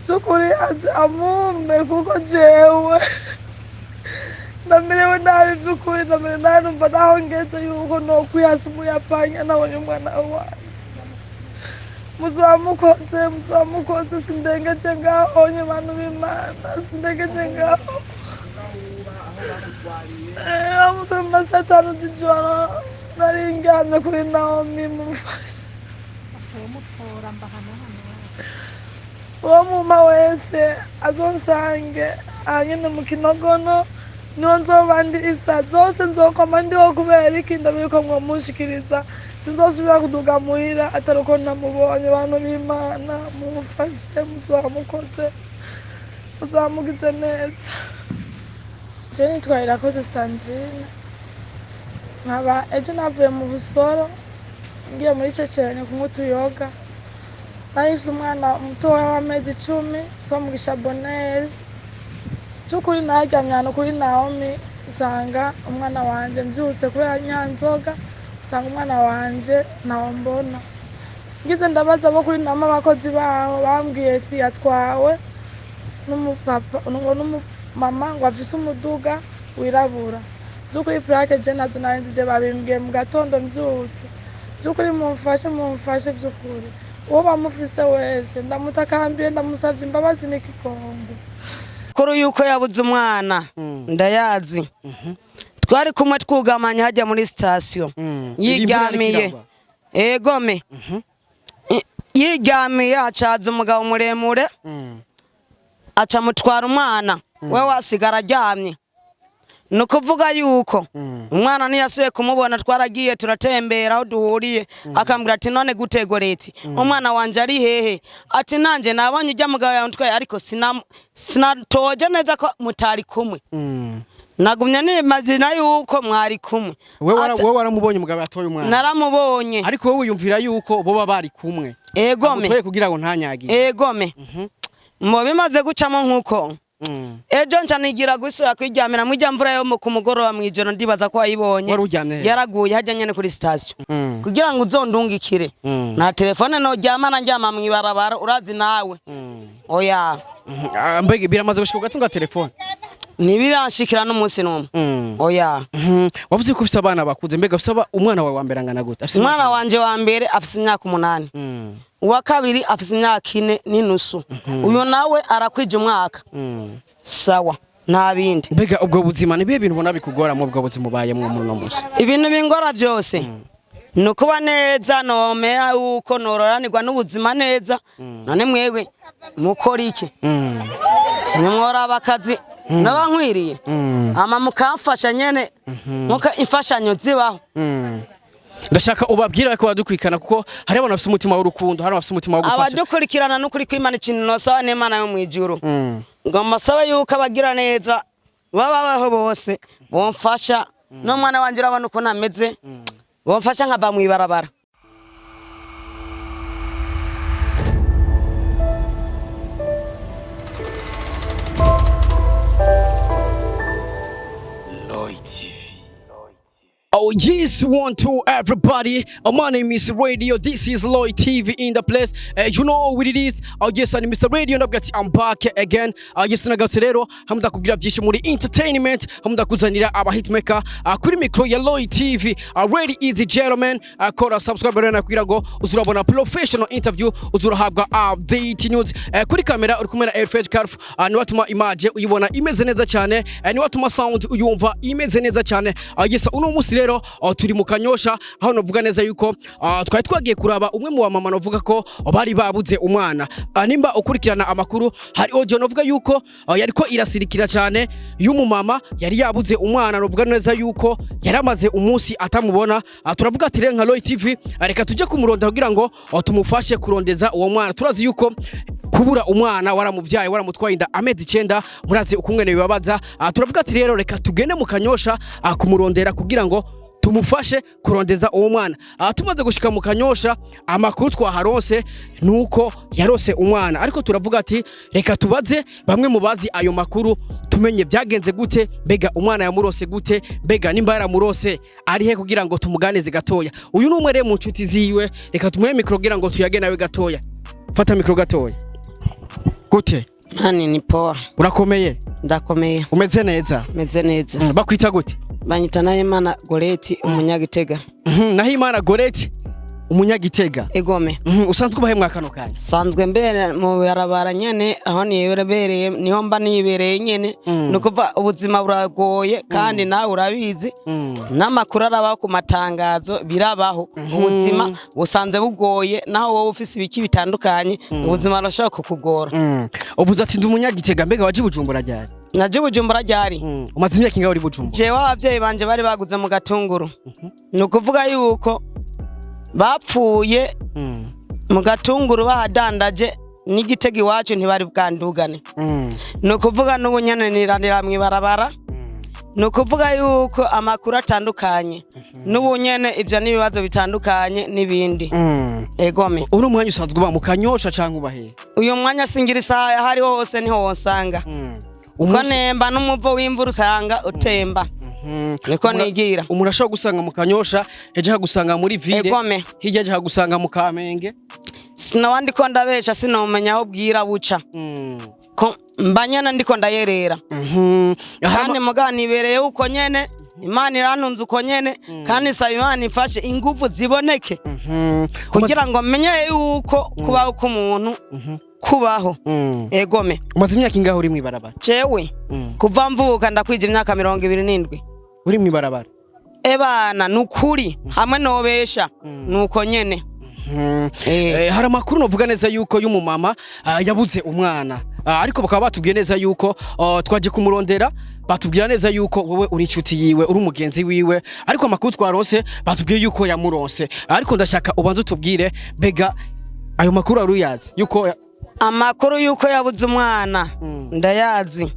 by'ukuri amume kuko jewe ndamerewe nabi by'ukuri ndamerewe nabi numva naho ngeze yuko nokwihasa umuyapanya nabonye umwana wanje muzamukoze sindengeje ngaho nye bantu b'Imana sindengeje ngaho amutwe mu masatanu z'ijoro naringamye kuri Naomi mumfashe uwo muma wese azonsange nyine mu Kinogono niho nzoba ndi isa zose nzokoma ndiho kubera iki ndabiko mwomushikiriza sinzosubira kuduga muhira atari uko namubonye bantu b'Imana mumufashe muzamugize neza. Je nitwa Irakoze Sandrine nkaba ejo navuye mu Busoro ngiye muri Cecene kunywa utuyoga narifise umwana mutoya w'amezi 10 twamugisha Bonel by'ukuri naryamye hano kuri Naomi usanga umwana wanje mbyutse kubera nyanzoga usanga umwana wanje ntawo mbona ngize ndabaza bo kuri Naomi abakozi baho bambwiye ati yatwawe n'umupapa n'umumama ngo afise umuduga wirabura by'ukuri plaque je nazo narinzije babimbwiye mu gatondo mbyutse by'ukuri mumfashe by'ukuri uwo bamufise wese ndamutakambiye ndamusavye imbabazi n'ikigongo kuri yuko yabuze umwana ndayazi twari kumwe twugamanya hajya muri station yiryamiye egome yiryamiye acaza umugabo muremure aca mutwara umwana we wasigara aryamye nukuvuga yuko umwana ntiyasuye kumubona twaragiye turatembera aho duhuriye akambwira ati none gutegoreti umwana wanje ari hehe ati nanje nabonye ujya mugabo yawe ntwaye ariko sinatoje neza ko mutari kumwe nagumye nimazina yuko mwari kumwe wewe waramubonye umugabo yatoye umwana naramubonye ariko wowe uyumvira yuko boba bari kumwe egome twe kugira ngo ntanyagire egome mu bimaze gucamo nkuko ejo nca nigira gusura kwiryamira mwijya mvura yo mu kumugoroba mwijoro ndibaza ko ayibonye yaraguye hajya nyene kuri station kugira ngo uzondungikire na telefone no ryamana njyama mw'Ibarabara urazi nawe oya mbege biramaze gushika ugatunga telefone nibirashikira n'umunsi numwe oya wavuze ko ufise abana bakuze mbega ufise umwana wawe wambere angana gute umwana wanje wa mbere afise imyaka 8 uwa kabiri afise imyaka 4 n'inusu uyo nawe arakwije umwaka sawa nta bindi mbega ubwo buzima nibihe bintu ubona bikugora mu bwo buzima ubayemwo muri no musi ibintu bingora byose nukuba neza nomera uko nororanirwa n'ubuzima neza none mwewe mukora iki nimwora abakazi nabankwiriye ama mukamfasha nyene muka imfashanyo zibaho ndashaka ubabwira ko badukwikana kuko hari abantu bafite umutima w'urukundo hari bafite umutima wo gufasha abadukurikirana n'ukuri kw'Imana ikintu sawa n'Imana yo mwijuru ngo masaba yuko abagira neza babaho bose bomfasha no mwana wanje urabona uko nameze bomfasha nka Bamwivye. Oh yes, 1 2 everybody. My name is Radio. This is Lloyd TV in the place. You know what it is. Yes, I'm Mr. Radio. I'm back again. Yes, nagarutse rero hamda kubwira byinshi muri entertainment, hamda kuzanira aba hitmaker kuri micro ya Lloyd TV. Ready easy gentlemen. Kora subscribe rero nakwira ngo uzurabona professional interview, uzurahabwa update news. Kuri kamera uri kumwe na Airfed Carf. Ni watuma image uyibona imeze neza cyane. Ni watuma sound uyumva imeze neza cyane. Yes, uno musi rero turi mu Kanyosha aho novuga neza yuko twari twagiye kuraba umwe mu bamama novuga ko bari babuze umwana. Nimba ukurikirana amakuru hari audio novuga yuko yariko irasirikira cyane y'umumama yari yabuze umwana novuga neza yuko yaramaze umunsi atamubona. Turavuga ati nka Lloyd TV reka tujye kumuronda kugira ngo tumufashe kurondeza uwo mwana. Turazi yuko kubura umwana waramuvyaye waramutwaye inda amezi 9 murazi ukungene bibabaza. Turavuga ati rero reka tugende mu Kanyosha kumurondera kugira ngo tumufashe kurondeza uwo mwana. Tumaze gushika mu Kanyosha amakuru twaharonse nuko yarose umwana, ariko turavuga ati reka tubaze bamwe mu bazi ayo makuru tumenye byagenze gute, mbega umwana yamurose gute, mbega nimba yaramurose ari he kugira ngo tumuganize gatoya. Uyu numwe re mu nshuti ziwe, reka tumuhe mikro kugira ngo tuyage nawe gatoya. Fata mikro gatoya. Gute? Mani ni poa. Urakomeye? Ndakomeye. Umeze neza? Meze neza. Bakwita gute? Banyita Nahimana Goreti umunyagitega. Nahimana Goreti umunyagitega. Egome. Usanzwe ubahe mwakano kanya? Sanzwe mbere mw'Ibarabara nyene aho nibereye niho mba nibereye nyene nukuva ubuzima buragoye kandi nawe urabizi n'amakuru arabaho ku matangazo birabaho ubuzima busanze bugoye naho wowe ufise ibiki bitandukanye ubuzima burashobora kukugora. Uvuze ati ndi umunyagitega mbega waje Bujumbura ryari? Naje Bujumbura ryari? Umaze imyaka ingahe uri Bujumbura? Jewe abavyeyi banje bari baguze mu Gatunguru. Nukuvuga yuko bapfuye mu Gatunguru bahadandaje n'Igitega iwacu ntibari bwandugane. Nukuvuga n'ubu nyene niranira mw'Ibarabara. Nukuvuga yuko amakuru atandukanye n'ubu nyene ivyo n'ibibazo bitandukanye n'ibindi. Egome. Uno mwanya usanzwe uba mu Kanyosha canke ubahe? Uyu mwanya singira isaha hari hose niho wonsanga. Uko nemba n'umuvo w'imvura usanga utemba. Niko nigira. Umuntu ashobora gusanga mu Kanyosha eje hagusanga muri ville. Egome. Hirya eje hagusanga mu Kamenge. Sinawandi ko ndabesha sinomenya aho bwira buca. Ko mbanyana ndiko ndayerera. Kandi muganibereye uko nyene Imana irantunze uko nyene kandi saba Imana ifashe ingufu ziboneke. Kugira ngo menye yuko kubaho k'umuntu kubaho. Egome. Umaze imyaka ingahe uri mw'Ibarabara? Jewe kuva mvuka ndakwije imyaka 27. Uri mw'Ibarabara? Ebana nukuri hamwe nobesha nuko nyene. Hari amakuru novuga neza yuko y'umumama yabuze umwana ariko bakaba batubwiye neza yuko twaje kumurondera batubwira neza yuko wowe uri inshuti yiwe uri umugenzi wiwe ariko amakuru twarose batubwiye yuko yamuronse ariko ndashaka ubanze utubwire bega ayo makuru aruyazi yuko amakuru yuko yabuze umwana ndayazi.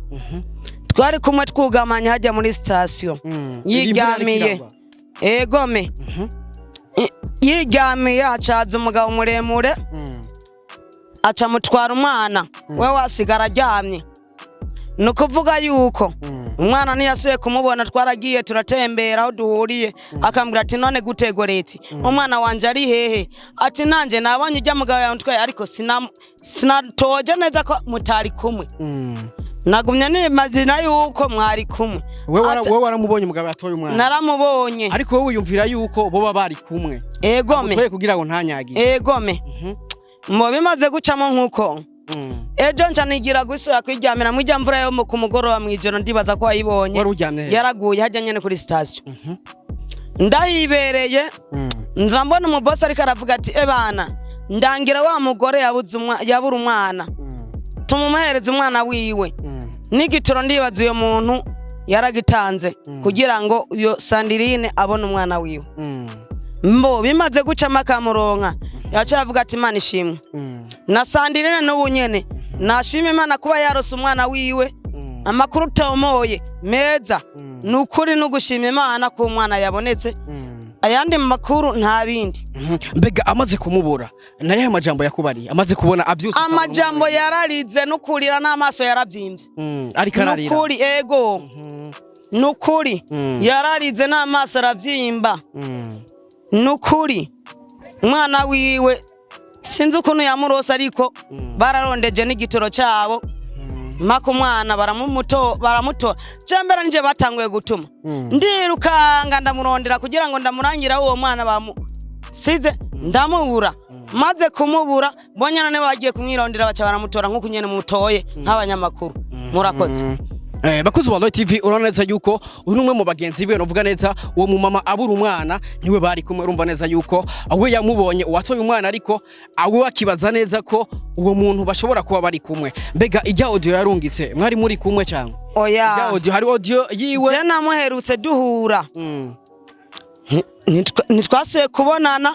Twari kumwe twugamanya hajya muri station yiryamiye. Egome. Yiryamiye hacaza umugabo muremure aca mutwara umwana we wasigara aryamye. Nukuvuga yuko umwana ntiyasuye kumubona twaragiye turatembera aho duhuriye akambwira ati none gute Goreti umwana wanje ari hehe ati nanje nabonye ijya mugabo yantwaye ariko sinatoje neza ko mutari kumwe. Nagumye nimazina yuko mwari kumwe. Wewe waramubonye umugabo yatoye umwana? Naramubonye. Ariko wowe yumvira yuko boba bari kumwe. Egome. Utoye kugira ngo ntanyagire. Egome. Mo bimaze gucamo nkuko. Ejo nca nigira gusura kwiryamira mu mvura yo ku mugoroba mwijoro ndibaza ko ayibonye. Yaraguye hajya nyene kuri station. Ndahibereye. Nza mbona umuboss ariko aravuga ati ebana ndangira wa mugore yabura umwana. Tumumahereza umwana wiwe. N'igitoro ndibaza uyo muntu yaragitanze kugira ngo uyo Sandirine abone umwana wiwe. Mbo bimaze gucama kamuronka yacavuga ati Imana ishimwe. Na Sandirine n'ubu nyene nashima Imana kuba yarose umwana wiwe amakuru tomoye meza nukuri n'ugushima Imana ko umwana yabonetse. Ayandi makuru nta bindi. Mbega amaze kumubura naye amajambo yakubari amaze kubona avyusa amajambo yararize nukurira n'amaso yaravyimbye. Ariko ararira nukuri ego nukuri yararize n'amaso aravyimba. Nukuri umwana wiwe sinzi ukuntu yamurose ariko bararondeje n'igitoro cyabo maka umwana baramutora cyambera nje batanguye gutuma ndirukanga ndamurondera kugira ngo ndamurangira uwo mwana bamusize ndamubura maze kumubura bonyana ne bagiye kumwirondera baca baramutora nkuko nyene mutoye nk'abanyamakuru. Murakoze. Bakuzi wa TV urabona neza yuko uyu umwe mu bagenzi be novuga neza uwo mu mama abura umwana niwe bari kumwe urumva neza yuko awe yamubonye uwatoye umwana ariko awe akibaza neza ko uwo muntu bashobora kuba bari kumwe. Mbega ijya audio yarungitse mwari muri kumwe cyangwa? Oya. Ijya audio hari audio yiwe. Je namuherutse duhura. Nitwasuye kubonana.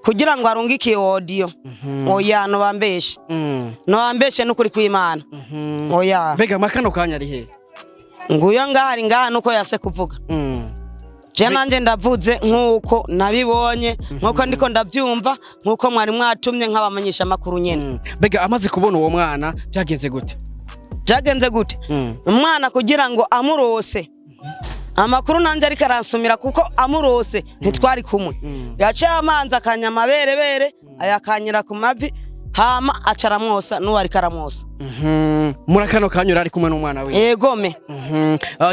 Kugira ngo arungike audio. Oya no bambeshe. No bambeshe nukuri kw'Imana. Oya. Mbega makano kanya ari he? Nguyo ngahari ngaha nuko yase kuvuga. Je nanje ndavuze nkuko nabibonye nkuko ndiko ndavyumva nkuko mwari mwatumye nk'abamenyesha makuru nyene. Mbega amaze kubona uwo mwana byagenze gute? Byagenze gute? Umwana kugira ngo amurose. Amakuru nanje ariko aransumira kuko amurose ntitwari kumwe. Yaciye amanza akanyama bere ayakanyira ku mavi hama acaramwosa n'uwari karamwosa. Muri kano kanyura ari kumwe n'umwana we. Egome.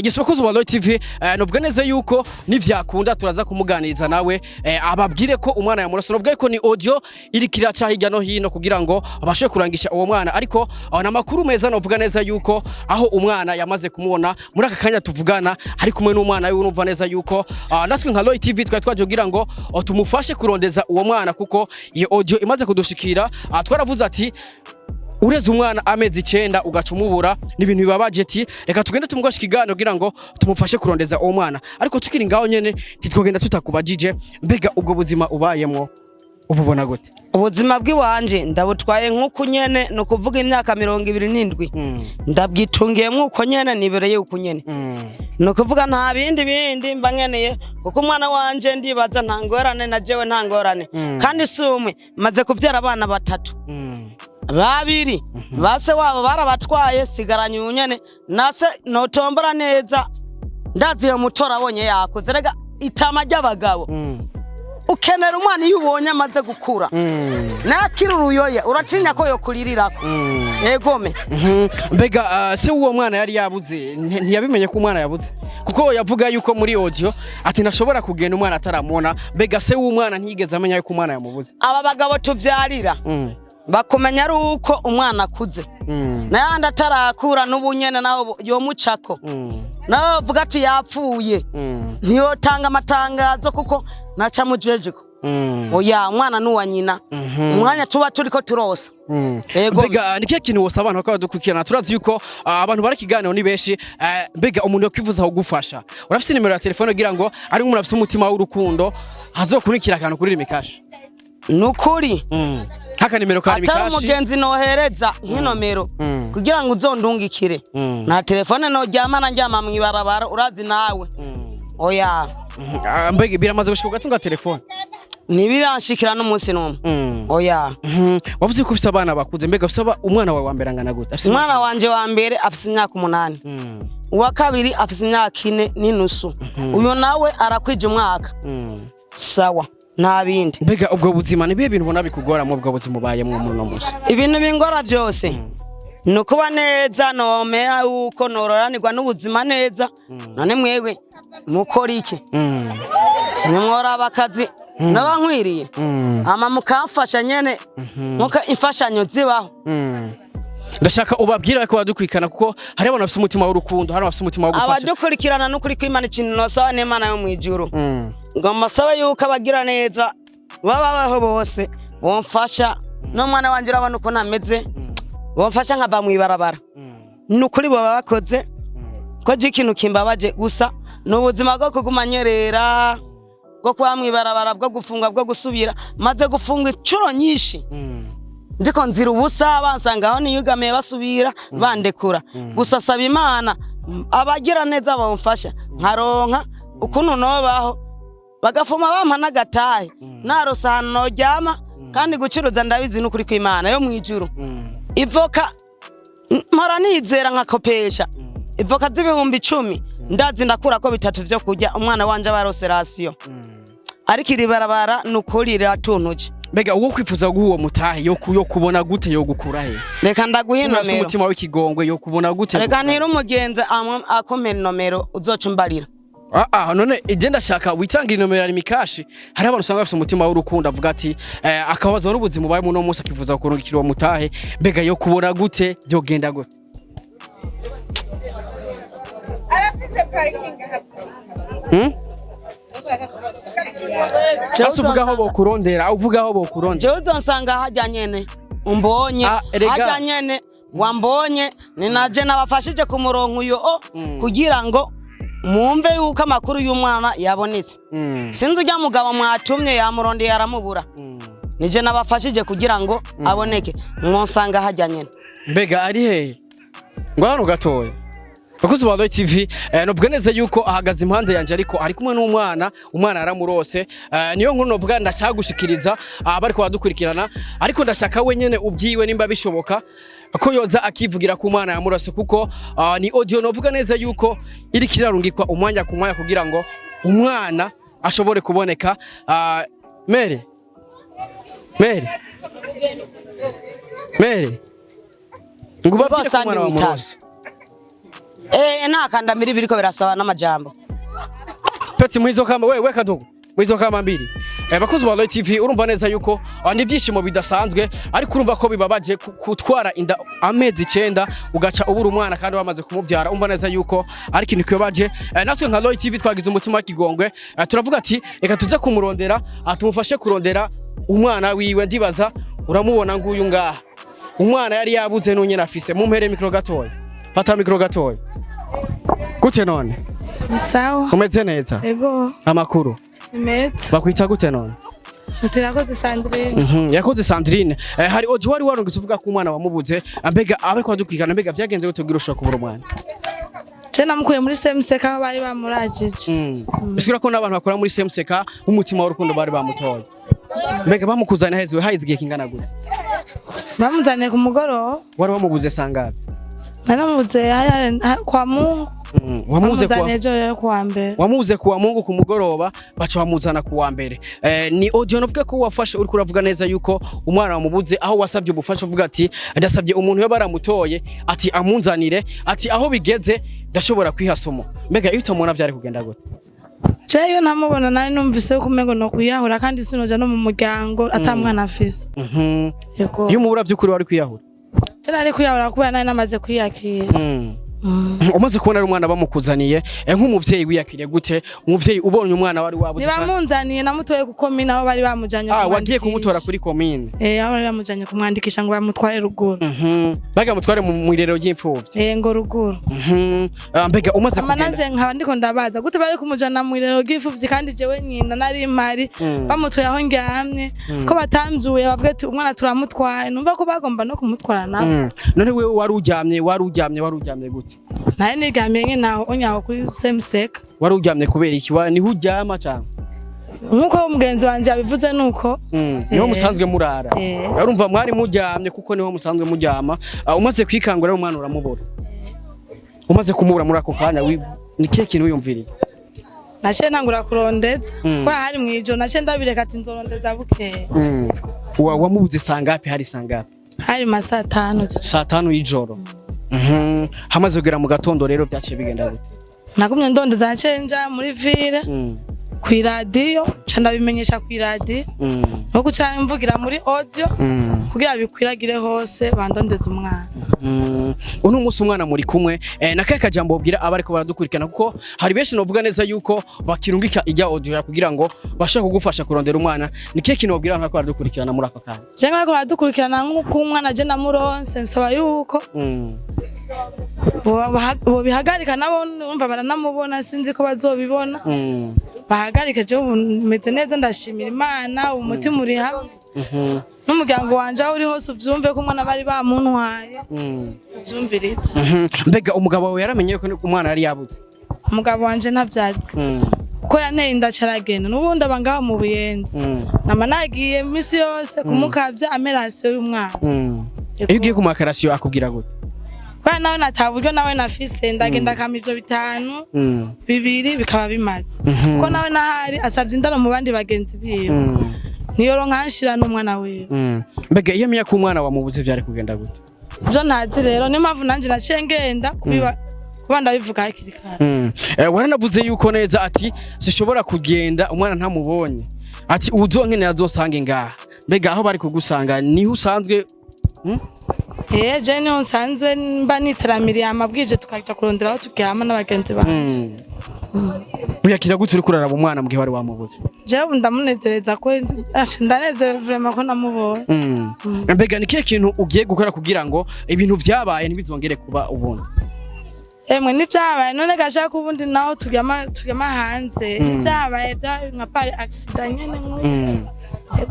Gisokoze wa Loy TV novuga neza yuko nivyakunda turaza kumuganiriza nawe ababwire ko umwana yamurasa novuga ko ni audio iri kiraca hirya no hino kugira ngo abashe kurangisha uwo mwana ariko na makuru meza novuga neza yuko aho umwana yamaze kumubona muri aka kanya tuvugana ari kumwe n'umwana we urumva neza yuko natwe nka Loy TV twaje kugira ngo tumufashe kurondeza uwo mwana kuko iyo audio imaze kudushikira twaravuze ati ureze umwana amezi 9 ugacumubura ni ibintu bibabaje ati reka tugende tumugwasha ikiganiro kugira ngo tumufashe kurondeza uwo mwana ariko tukiri ngaho nyene ntitwogenda tutakubajije mbega ubwo buzima ubayemwo ububona gute ubuzima bw'iwanje ndabutwaye nk'uko nyene no kuvuga imyaka 27 ndabwitungiye nk'uko nyene nibereye uko nyene no kuvuga nta bindi mba nkeneye kuko umwana wanje ndibaza ntangorane na jewe ntangorane kandi sumwe maze kuvyara abana 3 babiri base wabo barabatwaye sigaranye unyene nase notombora neza ndaziye mutora abonye yakoze rega itama ry'abagabo ukenera umwana iyo ubonye amaze gukura nakiri uruyoya uratinya ko yokulirirako egome mbega se uwo mwana yari yabuze ntiyabimenye ko umwana yabuze kuko yavuga yuko muri audio ati nashobora kugenda umwana ataramona mbega se w'umwana ntiyigeze amenya yuko umwana yamubuze aba bagabo tuvyarira bakumenya ari uko umwana akuze nayandi atarakura n'ubunyene naho yomucako nawe bavuga ati yapfuye ntiyotanga amatangazo kuko naca mujejeko oya umwana nuwa nyina umwanya tuba turiko turosa mbega nikiye kintu wose abantu bakaba dukurikirana turazi yuko abantu barakiganiro ni benshi mbega umuntu yakwifuza kugufasha urafise nimero ya telefone kugira ngo ari umuntu afise umutima w'urukundo hazokunikira akantu kuri Rimikashi nukuri haka nimero kari Mikashi atari umugenzi nohereza nk'inomero kugira ngo uzondungikire na telefone no ryamana njyama mw'Ibarabara urazi nawe oya mbega biramaze gushika ugatunga telefone nibiranshikira n'umunsi numwe oya wavuze ko ufise abana bakuze mbega ufise umwana wawe wa mbere angana gute umwana wanje wa mbere afise imyaka 8 uwa kabiri afise imyaka 4 n'inusu uyo nawe arakwije umwaka sawa nta bindi mbega ubwo buzima ni bihe bintu ubona bikugora mu bwo buzima ubayemwo muri no munsi ibintu bingora byose no kuba neza nomera uko nororanirwa n'ubuzima neza none mwegwe mukora iki mwora abakazi nabankwiriye ama mukamfasha nyene muka imfashanyo zibaho ndashaka ubabwira ko badukwikana kuko hari abantu bafite umutima w'urukundo hari abafite umutima wo gufasha abadukurikirana n'ukuri kw'Imana ikintu nosaba n'Imana yo mwijuru ngo masaba yuko abagira neza babaho bose bomfasha no mwana wanje urabona uko nameze bomfasha nka Bamwivye n'ukuri bo bakoze ko ikintu kimbabaje gusa n'ubuzima bwo kugumanyerera bwo kwa mw'Ibarabara bwo gufunga bwo gusubira maze gufunga icuro nyinshi ndiko nzira ubusa bansanga aho niyugamiye basubira bandekura gusa saba Imana abagira neza bomfasha nkaronka ukuntu nobaho bagafuma bampa n'agatahe narosana noryama kandi gucuruza ndabizi n'ukuri kw'Imana yo mwijuru ivoka mpora nizera nkakopesha ivoka z'ibihumbi 10 ndazi ndakura ko 3 vyo kurya umwana wanje abarose rasiyo ariko iri barabara nukuri riratunuje mbega uwo kwifuza guhuwo mutahe yo kubona gute yo gukura he reka ndaguhina mero umutima w'ikigongwe yo kubona gute reka ntira umugenzi akomera nomero uzoca mbarira none igenda shaka witangira nomero ya Rimikashi hari abantu usanga bafite umutima w'urukundo avuga ati akabazo n'ubuzima ubaye mu no munsi akifuza kurungikira uwo mutahe mbega yo kubona gute byo genda gute arafise parking hapo uvuga aho bokurondera uvuga aho bokurondera jewe uzonsanga hajya nyene umbonye hajya nyene wambonye ninaje nabafashije ku murongo uyo kugira ngo mumve yuko amakuru y'umwana yabonetse sinzi ujya mugabo mwatumye yamurondeye aramubura nije nabafashije kugira ngo aboneke mwonsanga hajya nyene mbega ari he ngo hano gatoya bakuzi ba Loy TV novuga neza yuko ahagaze impande yanje ariko ari kumwe n'umwana yaramurose niyo nkuru novuga ndashaka gushikiriza abari ko badukurikirana ariko ndashaka we nyene ubyiwe nimba bishoboka ko yoza akivugira ku mwana yamurose kuko ni audio novuga neza yuko iri kirarungikwa umwanya ku mwanya kugira ngo umwana ashobore kuboneka mere mere ngo babwire ko umwana wamurose nakandamira ibiriko birasaba n'amajambo peti mwizo kama we kadogo mwizo kama mbiri bakozi ba Light TV urumva neza yuko ni ibyishimo bidasanzwe ariko urumva ko bibabaje kutwara inda amezi 9 ugaca ubura umwana kandi bamaze kumubyara umva neza yuko ari ikintu kibabaje natwe nka Light TV twagize umutima w'ikigongwe turavuga ati reka tuze kumurondera atumufashe kurondera umwana wiwe ndibaza uramubona nguyu ngaha umwana yari yabuze n'unyene afise mumpere mikro gatoya fata mikro gatoya gute none sawa umeze neza ego amakuru meza bakwita gute none Tirakoze Sandrine yakoze Sandrine hari audio wari warungitse uvuga ko umwana wamubuze ambega abariko badukikana mbega byagenze gute kugira ushaka kubura umwana je namukuye muri SMSK aho bari bamurajije bisigura ko n'abantu bakora muri SMSK umutima w'urukundo bari bamutoye mbega bamukuzana hezwe hayizigiye kingana gute bamuzaniye ku mugoroba wari wamubuze sangabe naramubuze kwa Mungu wamuze kuwa Mungu ku mugoroba baca bamuzana kuwa mbere ni audio novuga ko wafashe uri kuravuga neza yuko umwana wamubuze aho wasabye ubufasha uvuga ati ndasabye umuntu yo baramutoye ati amunzanire ati aho bigeze ndashobora kwihasomo mbega iyo utamubona byari kugenda gute jeyo ntamubona nari numvise ko umengo no kuyahura kandi sinoja no mu muryango atamwana afise yego iyo umubura by'ukuri wari kwiyahura cyane ari kuyahura kuba nari namaze kwiyakira umaze kubona ari umwana bamukuzaniye nk'umuvyeyi wiyakiriye gute umuvyeyi ubonye umwana wari wabuze nibamunzaniye namutoye ku komine aho bari bamujanye wagiye kumutora kuri komine aho bari bamujanye kumwandikisha ngo bamutware ruguru baga mutware mu irero ry'imfuvyi ngo ruguru mbega umaze kugenda nanje nkaba ndiko ndabaza gute bari kumujana mu irero ry'imfuvyi kandi jewe nyina nari impari bamutoye aho ngyamye ko batamzuye bavuga ati umwana turamutwaye numva ko bagomba no kumutwara nawe none wewe wari uryamye gute naye nigamye nke naho onyaho kuri SMSK wari uryamye kubera iki niho uryama cyane nkuko umugenzi wanje abivuze nuko niho musanzwe murara urumva mwari muryamye kuko niho musanzwe muryama umaze kwikangura umwana uramubura umaze kumubura muri ako kanya ni kihe kintu wiyumviriye nace ntangura kurondeza kwa hari mwijo nace ndabireka ati nzorondeza bukeye wamubuze sangapi hari sangapi hari saa 5 y'ijoro hamaze kugera mu gatondo rero byaciye bigenda gute nagumye ndondeza cenja muri ville ku radio candabimenyesha ku radio no kuca mvugira muri audio kugira bikwiragire hose bandondeza umwana uno musi umwana muri kumwe nakaye kajambo bobwira abariko baradukurikana kuko hari benshi novuga neza yuko bakirungika ijya audio ya kugira ngo bashaka kugufasha kurondera umwana nikiye kintu bobwira nkako baradukurikirana muri aka kanya je nkako baradukurikirana nk'uko umwana je namuronse nsaba yuko bo bihagarika nabo umva baranamubona sinzi ko bazobibona bahagarika je meze neza ndashimira Imana umutima uri hamwe n'umuryango wanje aho uri hose uvyumve ko umwana bari bamuntwaye uvyumviritse mbega umugabo wawe yaramenye ko umwana yari yabuze umugabo wanje ntavyazi ko yanteye indacaragenda n'ubundi abangaho mu Buyenzi nama nagiye misi yose kumukavya amerasiyo y'umwana iyo ugiye ku makarasiyo akubwira gute kwa nawe nataburyo nawe nafise ndagenda kama ivyo 5 bibiri bikaba bimaze ko nawe nahari asabye indaro mu bandi bagenzi biwe niyo ronkanshira n'umwana wiwe mbega iyo miya ku mwana wamubuze byari kugenda gute byo ntazi rero ni mpamvu nanje naciye ngenda kubanda bivuga hakiri kare waranavuze yuko neza ati sishobora kugenda umwana ntamubonye ati uzonkenera azosange ngaha mbega aho bari kugusanga niho usanzwe je niho nsanzwe mba niteramiriye amabwije tukaja kurondera aho turyama n'abagenzi banje uyakira gute uri kuraraba umwana mugihe wari wamubuze jewe ndamunezereza ko ndanezerewe vraiment ko namubonye mbega nikiye kintu ugiye gukora kugira ngo ibintu vyabaye ntibizongere kuba ubundi emwe nivyabaye none gashaka ubundi naho turyama hanze vyabaye nka pari accident nyene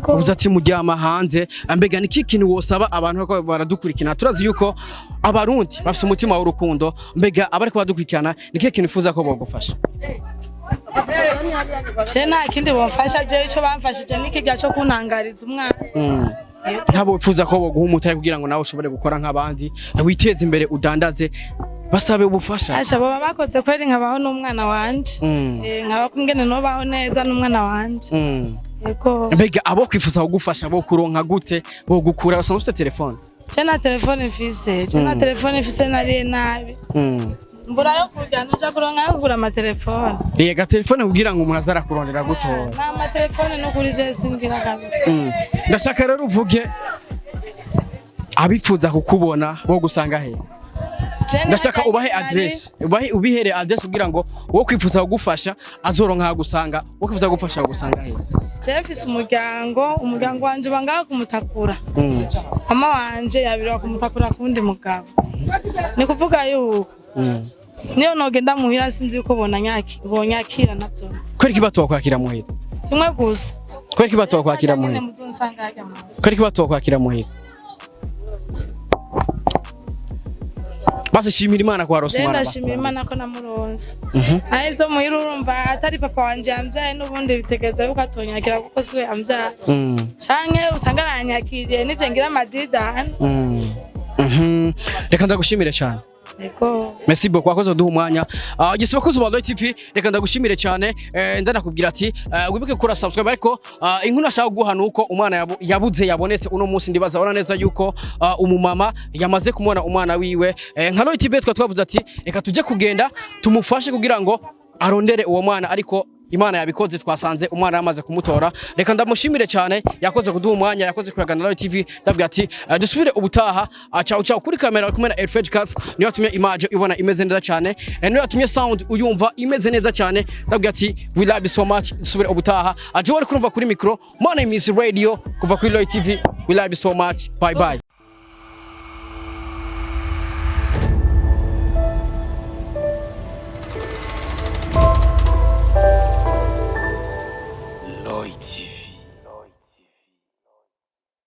ubuze ati muryama hanze mbega niki kintu wosaba abantu ko baradukurikirana turazi yuko abarundi bafite umutima w'urukundo mbega abariko badukurikirana niki kintu ifuza ko bogufasha nta kindi bomfasha je ico bamfashije n'ikiga cyo kuntangariza umwana ntabo bifuza ko boguha umutaye kugira ngo nawe ushobore gukora nk'abandi witeze imbere udandaze basabe ubufasha asha baba bakoze kweri nkabaho n'umwana wanje nkaba kungene no baho neza n'umwana wanje mbega abo kwifuza kugufasha bo kuronka gute bo gukura basanzwe ufite telefone Cena telefone mfise, cena telefone mfise nariye nabi. Mbura yo kurya nuja kuronka yo kugura amatelefone. Yega telefone kugira ngo umuntu azara kurondera gutora. Na amatelefone no kuri je singira kabisa. Ndashaka rero uvuge abifuza kukubona bo gusanga he. Ndashaka ubahe address. Ubihere address kugira ngo wo kwifuza kugufasha azoronka gusanga, wo kwifuza kugufasha gusanga he. Jefis umuryango wanje bangaho kumutakura. Mama wanje yabirwa kumutakura kundi mugabo. Ni kuvuga yuko niyo nogenda muhira sinzi uko bonyakira navyo. Kweri kibato kwakira muhira. Imwe gusa. Kweri kibato kwakira muhira. Kweri kibato kwakira muhira. Basi shimira Imana kwa rose mwana. Ndashimira Imana ko namuronse. Ahivyo muhira urumva atari papa wanje yamvyaye n'ubundi bitegeza yuko atonyakira kuko siwe yamvyaye. Canke usanga aranyakiriye nije ngira amadida. Reka ndagushimire cyane. Ego. Merci beaucoup wakoze duha umwanya. Gisibakoze ba Loy TV reka ndagushimire cyane. Ndanakubwira ati wibuke kura subscribe ariko inkuru nashaka guha nuko umwana yabuze yabonetse uno munsi ndibaza ona neza yuko umumama yamaze kumubona umwana wiwe. Nka Loy TV twavuze ati reka tujye kugenda tumufashe kugira ngo arondere uwo mwana ariko Imana yabikoze twasanze umwana yamaze kumutora. Reka ndamushimire cyane yakoze kuduha umwanya yakoze kuyagana Loy TV ndabwira ati dusubire ubutaha ciao kuri kamera kumena Elfred Calf niyo yatumye image ibona imeze neza cyane niyo yatumye sound uyumva imeze neza cyane ndabwira ati we love you so much dusubire ubutaha aje wari kurumva kuri micro my name is Radio kuva kuri Loy TV we love you so much bye bye.